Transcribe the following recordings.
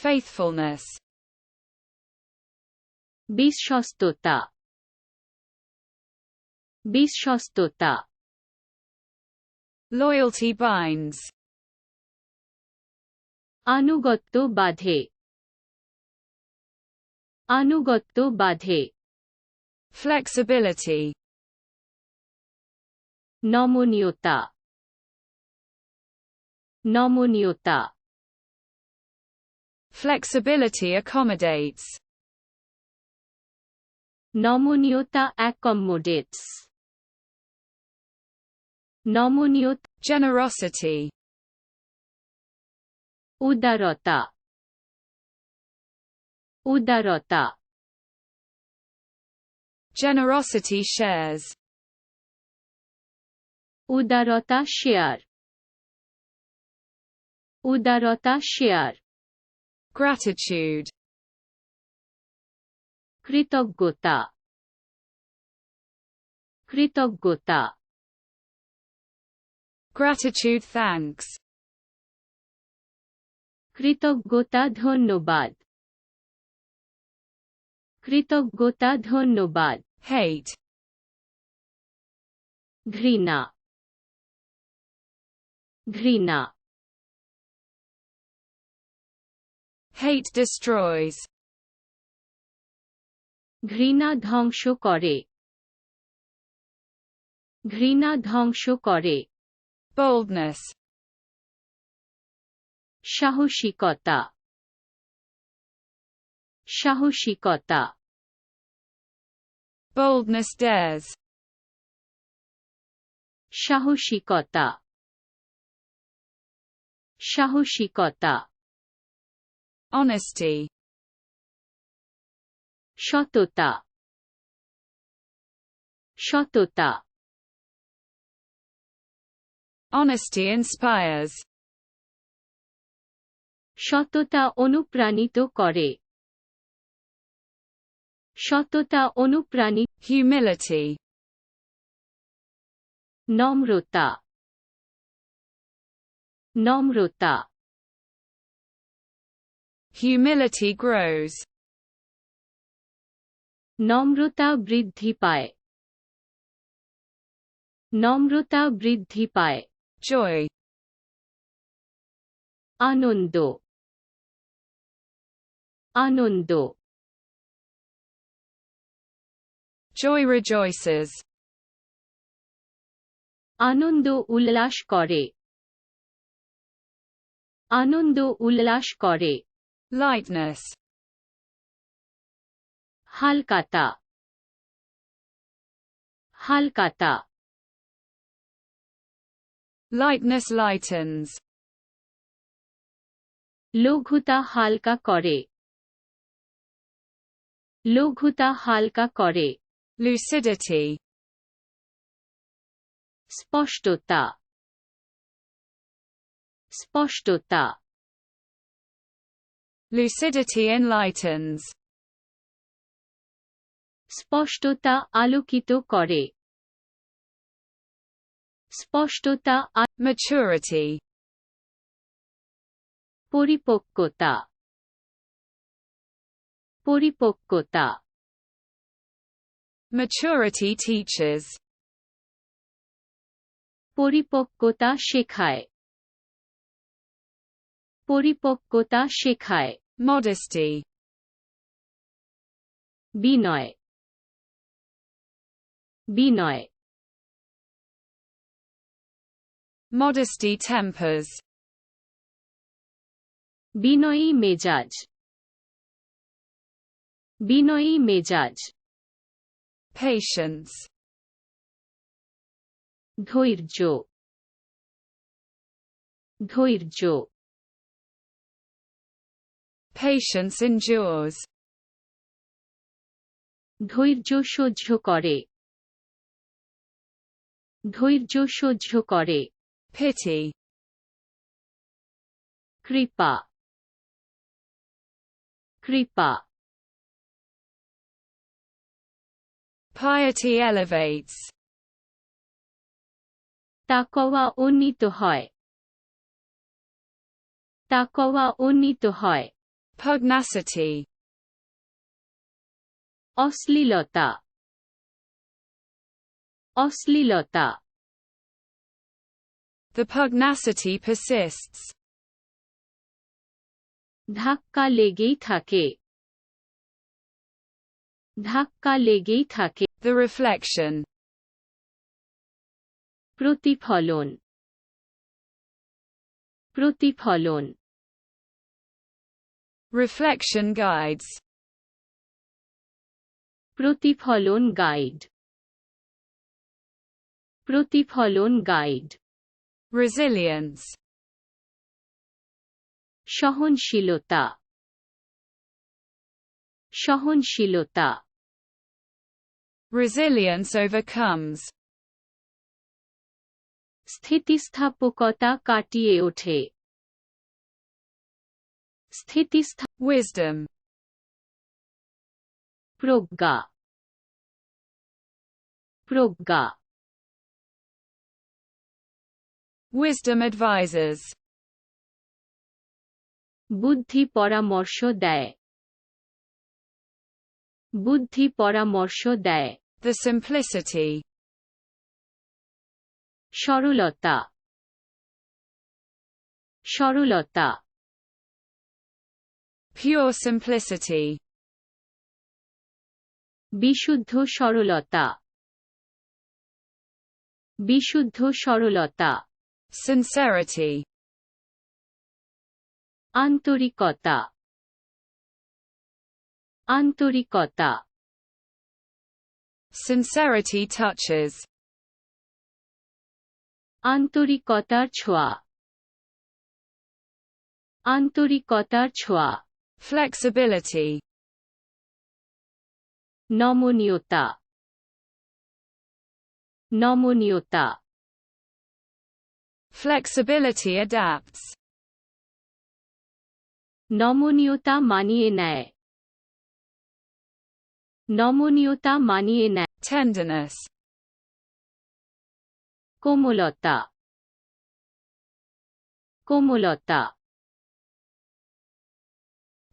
faithfulness, বিশ্বস্ততা, বিশ্বস্ততা, loyalty binds, আনুগত্য বাঁধে, আনুগত্য বাঁধে, flexibility, নমনীয়তা, নমনীয়তা, flexibility accommodates, নমনীয়তা accommodates, নমনীয়তা, generosity, উদারতা, উদারতা, generosity shares, উদারতা শেয়ার, উদারতা শেয়ার, gratitude, কৃতজ্ঞতা, কৃতজ্ঞতা, gratitude thanks, কৃতজ্ঞতা ধন্যবাদ, কৃতজ্ঞতা ধন্যবাদ, hate, ঘৃণা, ঘৃণা, hate destroys, ঘৃণা ধ্বংস করে, ঘৃণা ধ্বংস করে, boldness, সাহসিকতা, সাহসিকতা, boldness dares, সাহসিকতা, সাহসিকতা, honesty, সততা, সততা, honesty inspires, সততা অনুপ্রাণিত করে, সততা অনুপ্রাণিত, humility, নম্রতা, নম্রতা, humility grows, নম্রতা বৃদ্ধি পায়, নম্রতা বৃদ্ধি পায়, joy, আনন্দ, আনন্দ, joy rejoices, আনন্দ উল্লাস করে, আনন্দ উল্লাস করে, lightness, হালকাতা, হালকাতা, lightness lightens, লঘুতা হালকা করে, লঘুতা হালকা করে, lucidity, স্পষ্টতা, স্পষ্টতা, lucidity enlightens, স্পষ্টতা আলোকিত করে, স্পষ্টতা, maturity, পরিপক্কতা, পরিপক্কতা, maturity teaches, পরিপক্কতা শেখায়, পরিপক্কতা শেখায়, modesty, বিনয়, বিনয়, modesty tempers, বিনয়ী মেজাজ, বিনয়ী মেজাজ, patience, ধৈর্য, ধৈর্য, patience endures, ধৈর্য সহ্য করে, ধৈর্য সহ্য করে, pity, কৃপা, কৃপা, piety elevates, তাকওয়া উন্নীত হয়, তাকওয়া উন্নীত হয়, Pugnacity. অশ্লীলতা অশ্লীলতা The pugnacity persists. ধাক্কা লেগেই থাকে ধাক্কা লেগেই থাকে The reflection. প্রতিফলন প্রতিফলন Reflection guides. প্রতিফলন গাইড প্রতিফলন গাইড Resilience. সহনশীলতা সহনশীলতা Resilience overcomes. স্থিতিস্থাপকতা কাটিয়ে ওঠে Wisdom. প্রজ্ঞা প্রজ্ঞা Wisdom advises. বুদ্ধি পরামর্শ দেয় বুদ্ধি পরামর্শ দেয় The simplicity. সরলতা সরলতা Pure simplicity. বিশুদ্ধ সরলতা বিশুদ্ধ সরলতা Sincerity. আন্তরিকতা আন্তরিকতা Sincerity touches. আন্তরিকতার ছোঁয়া আন্তরিকতার ছোঁয়া Flexibility. নমনীয়তা নমনীয়তা Flexibility adapts. নমনীয়তা মানিয়ে নেয় নমনীয়তা মানিয়ে নেয় Tenderness. কোমলতা কোমলতা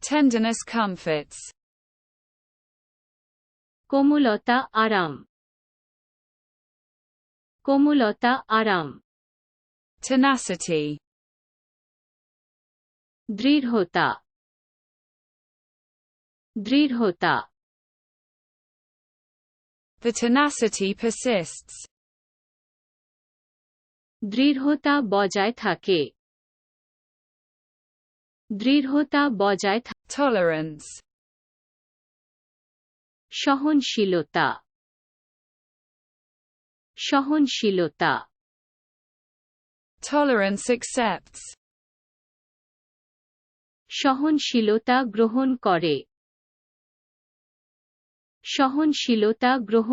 Tenderness comforts. কোমলতা আরাম কোমলতা আরাম Tenacity. দৃঢ়তা দৃঢ়তা The tenacity persists. দৃঢ়তা বজায় থাকে দৃঢ়তা বজায় থাকে Tolerance. সহনশীলতা সহনশীলতা Tolerance accepts. সহনশীলতা গ্রহণ করে সহনশীলতা গ্রহণ